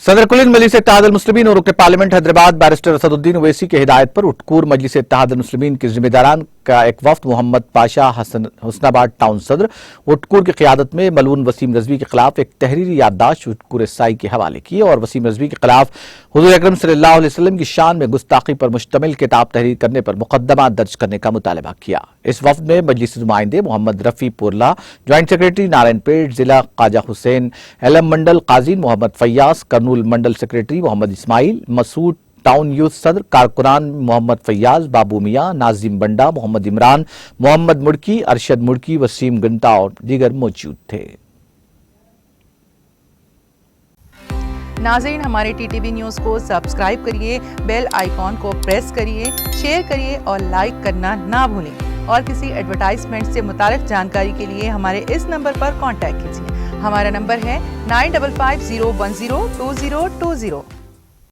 सदर कुल मजलिस इत्तेहाद मुस्लिमीन और रुकन पार्लियामेंट हैदराबाद बैरिस्टर असदुद्दीन ओवैसी की हिदायत पर उटकूर मजलिस इत्तेहाद मुस्लिमीन के जिम्मेदारान का एक वफ्द मोहम्मद पाशा हुस्नाबाद टाउन सदर उटकूर की क़यादत में मलून वसीम रजवी के खिलाफ एक तहरीरी याददाश्त उटकूर साई के हवाले की और वसीम रजवी के खिलाफ हुज़ूर अकरम सल्लल्लाहु अलैहि वसल्लम की शान में गुस्ताखी पर मुश्तमिल किताब तहरीर करने पर मुकदमा दर्ज करने का मुतालबा किया। इस वफ्द में मजलिस नुमाइंदे मोहम्मद रफ़ी पुरला, जॉइंट सेक्रेटरी नारायणपेट जिला ख्वाजा हुसैन, एलम मंडल काजीन Mohammad Fayaz, Kurnool mandal secretary Mohammad Ismail, Masood town youth सदर कारकुनान मोहम्मद फैयाज, बाबू मियाँ, नाजिम बंडा, मोहम्मद इमरान, मोहम्मद मुड़की, अरशद मुड़की, वसीम गंता और दीगर मौजूद थे। नाज़रीन, हमारे टीटीवी न्यूज़ को सब्सक्राइब करिए, बेल आइकॉन को प्रेस करिए, शेयर करिए और लाइक करना ना भूलें। और किसी एडवर्टाइजमेंट से मुताल्लिक़ जानकारी के लिए हमारे इस नंबर पर कॉन्टैक्ट कीजिए। हमारा नंबर है 9550102020।